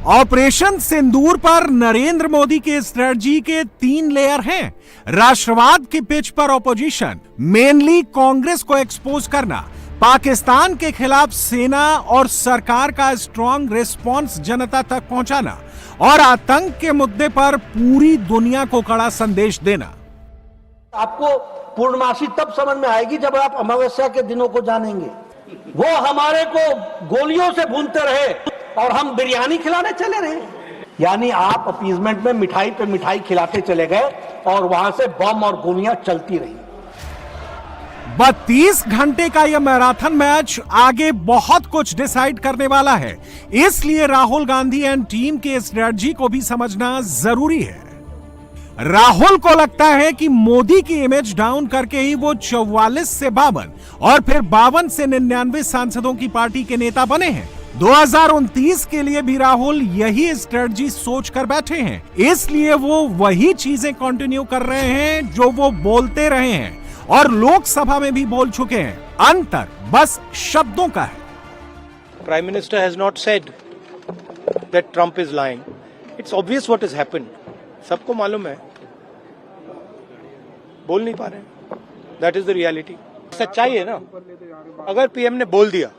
Operation सिंदूर पर नरेंद्र मोदी के strategy के 3 लेयर हैं। राष्ट्रवाद की पिच पर ऑपोजिशन, मेनली कांग्रेस को एक्सपोज करना, पाकिस्तान के खिलाफ सेना और सरकार का स्ट्रॉन्ग रिस्पॉन्स जनता तक पहुंचाना और आतंक के मुद्दे पर पूरी दुनिया को कड़ा संदेश देना। आपको पूर्णमासी तब समझ में आएगी जब आप अमावस्या के दिनों को जानेंगे। वो हमारे को गोलियों से भूनते रहे और हम बिरयानी खिलाने चले रहे। यानी आप अपीजमेंट में मिठाई पे मिठाई खिलाते चले गए और वहां से बम और गोलियां चलती रही। 32 घंटे का यह मैराथन मैच आगे बहुत कुछ डिसाइड करने वाला है, इसलिए राहुल गांधी एंड टीम के स्ट्रेटजी को भी समझना जरूरी है। राहुल को लगता है कि मोदी की इमेज डाउन करके ही वो 44 से 52 और फिर 52 से 99 सांसदों की पार्टी के नेता बने हैं। 2029 के लिए भी राहुल यही स्ट्रेटजी सोच कर बैठे हैं, इसलिए वो वही चीजें कंटिन्यू कर रहे हैं जो वो बोलते रहे हैं और लोकसभा में भी बोल चुके हैं। अंतर बस शब्दों का है। Prime Minister has not said that Trump is lying. It's obvious what has happened. सबको मालूम है, बोल नहीं पा रहे। That is the reality. सच्चाई है ना। अगर पीएम ने बोल दिया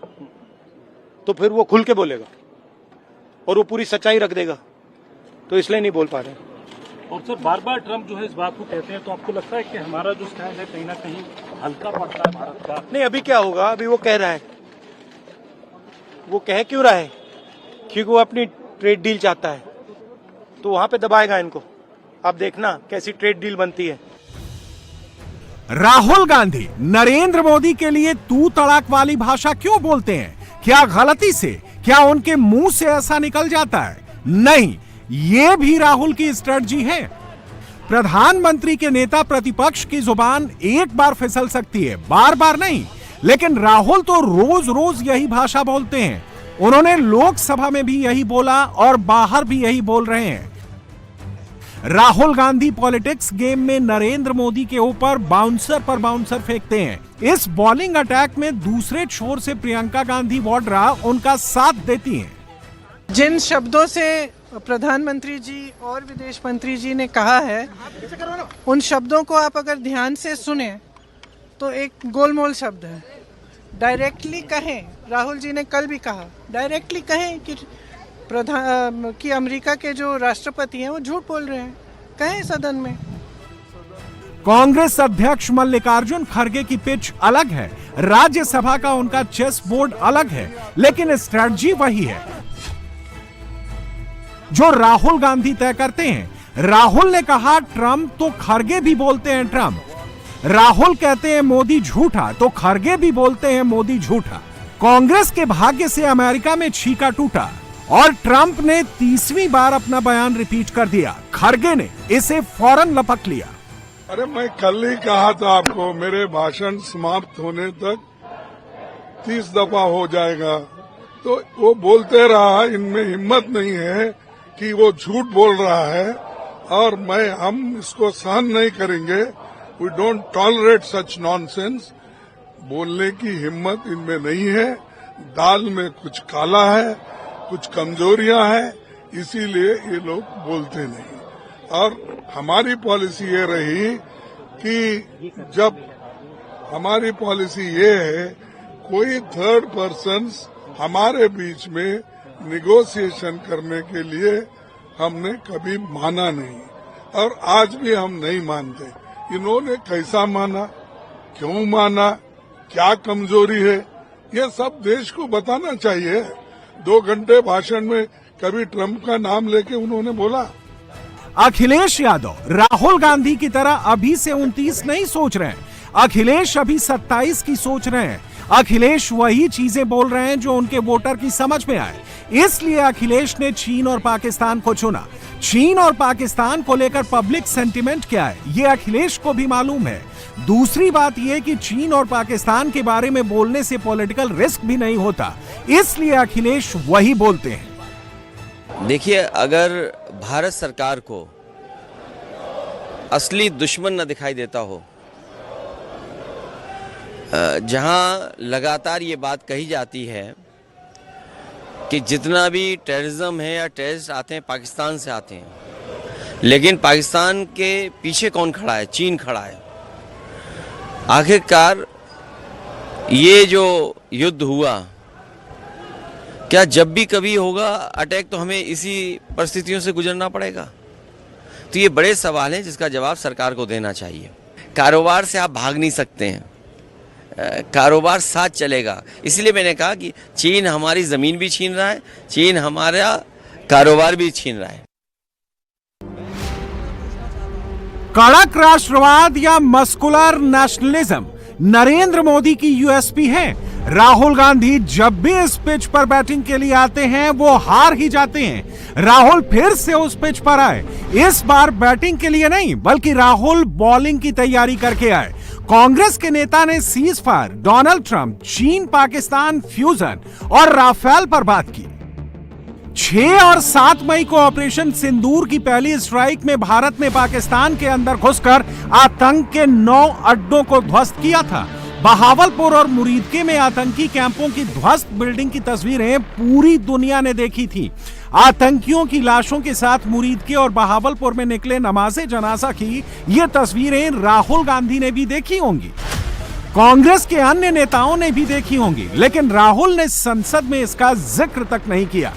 तो फिर वो खुल के बोलेगा और वो पूरी सच्चाई रख देगा, तो इसलिए नहीं बोल पा रहे। और सर बार बार ट्रम्प जो है इस बात को कहते हैं, तो आपको लगता है कि हमारा जो स्टैंड है कहीं ना कहीं हल्का पड़ रहा है भारत का? नहीं, अभी क्या होगा, अभी वो कह रहा है। वो कह क्यों रहा है? क्योंकि वो अपनी ट्रेड डील चाहता है, तो वहां पे दबाएगा इनको। आप देखना कैसी ट्रेड डील बनती है। राहुल गांधी नरेंद्र मोदी के लिए तू तड़ाक वाली भाषा क्यों बोलते हैं? क्या गलती से, क्या उनके मुंह से ऐसा निकल जाता है? नहीं, ये भी राहुल की स्ट्रेटजी है। प्रधानमंत्री के नेता प्रतिपक्ष की जुबान एक बार फिसल सकती है, बार बार नहीं, लेकिन राहुल तो रोज रोज यही भाषा बोलते हैं। उन्होंने लोकसभा में भी यही बोला और बाहर भी यही बोल रहे हैं। राहुल गांधी पॉलिटिक्स गेम में नरेंद्र मोदी के ऊपर बाउंसर पर बाउंसर फेंकते हैं। इस बॉलिंग अटैक में दूसरे छोर से प्रियंका गांधी वाड्रा उनका साथ देती हैं। जिन शब्दों से प्रधानमंत्री जी और विदेश मंत्री जी ने कहा है, उन शब्दों को आप अगर ध्यान से सुने तो एक गोलमोल शब्द है। डायरेक्टली कहें, राहुल जी ने कल भी कहा, डायरेक्टली कहें कि अमेरिका के जो राष्ट्रपति हैं वो झूठ बोल रहे हैं, कहें सदन में। कांग्रेस अध्यक्ष मल्लिकार्जुन खड़गे की पिच अलग है, राज्यसभा का उनका चेस बोर्ड अलग है, लेकिन स्ट्रेटजी वही है जो राहुल गांधी तय करते हैं। राहुल ने कहा ट्रंप, तो खड़गे भी बोलते हैं ट्रंप। राहुल कहते हैं मोदी झूठा, तो खड़गे भी बोलते हैं मोदी झूठा। कांग्रेस के भाग्य से अमेरिका में छीका टूटा और ट्रंप ने 30वीं बार अपना बयान रिपीट कर दिया। खड़गे ने इसे फौरन लपक लिया। अरे मैं कल ही कहा था आपको, मेरे भाषण समाप्त होने तक 30 दफा हो जाएगा। तो वो बोलते रहा, इनमें हिम्मत नहीं है कि वो झूठ बोल रहा है और हम इसको सहन नहीं करेंगे। We don't tolerate such nonsense. बोलने की हिम्मत इनमें नहीं है। दाल में कुछ काला है, कुछ कमजोरियां हैं, इसीलिए ये लोग बोलते नहीं। और हमारी पॉलिसी ये रही कि जब हमारी पॉलिसी ये है, कोई थर्ड पर्सन हमारे बीच में निगोशिएशन करने के लिए हमने कभी माना नहीं और आज भी हम नहीं मानते। इन्होंने कैसा माना, क्यों माना, क्या कमजोरी है, ये सब देश को बताना चाहिए। 2 घंटे भाषण में कभी ट्रंप का नाम लेके उन्होंने बोला? अखिलेश यादव राहुल गांधी की तरह अभी से 29 नहीं सोच रहे हैं। अखिलेश अभी 27 की सोच रहे हैं। अखिलेश वही चीजें बोल रहे हैं जो उनके वोटर की समझ में आए, इसलिए अखिलेश ने चीन और पाकिस्तान को चुना। चीन और पाकिस्तान को लेकर पब्लिक सेंटिमेंट क्या है, ये अखिलेश को भी मालूम है। दूसरी बात यह कि चीन और पाकिस्तान के बारे में बोलने से पॉलिटिकल रिस्क भी नहीं होता, इसलिए अखिलेश वही बोलते हैं। देखिए, अगर भारत सरकार को असली दुश्मन न दिखाई देता हो, जहां लगातार ये बात कही जाती है कि जितना भी टेररिज्म है या टेररिस्ट आते हैं पाकिस्तान से आते हैं, लेकिन पाकिस्तान के पीछे कौन खड़ा है? चीन खड़ा है। आखिरकार ये जो युद्ध हुआ, क्या जब भी कभी होगा अटैक तो हमें इसी परिस्थितियों से गुजरना पड़ेगा? तो ये बड़े सवाल हैं जिसका जवाब सरकार को देना चाहिए। कारोबार से आप भाग नहीं सकते हैं, कारोबार साथ चलेगा। इसलिए मैंने कहा कि चीन हमारी ज़मीन भी छीन रहा है, चीन हमारा कारोबार भी छीन रहा है। कड़क राष्ट्रवाद या मस्कुलर नेशनलिज्म नरेंद्र मोदी की यूएसपी है। राहुल गांधी जब भी इस पिच पर बैटिंग के लिए आते हैं वो हार ही जाते हैं। राहुल फिर से उस पिच पर आए, इस बार बैटिंग के लिए नहीं बल्कि राहुल बॉलिंग की तैयारी करके आए। कांग्रेस के नेता ने सीज फायर, डोनाल्ड ट्रंप, चीन पाकिस्तान फ्यूजन और राफेल पर बात की। 6 और 7 मई को ऑपरेशन सिंदूर की पहली स्ट्राइक में भारत ने पाकिस्तान के अंदर घुसकर आतंक के 9 अड्डों को ध्वस्त किया था। बहावलपुर और मुरीदके में आतंकी कैंपों की ध्वस्त बिल्डिंग की तस्वीरें पूरी दुनिया ने देखी थी। आतंकियों की लाशों के साथ मुरीदके और बहावलपुर में निकले नमाज़े जनाजा की ये तस्वीरें राहुल गांधी ने भी देखी होंगी, कांग्रेस के अन्य नेताओं ने भी देखी होंगी, लेकिन राहुल ने संसद में इसका जिक्र तक नहीं किया।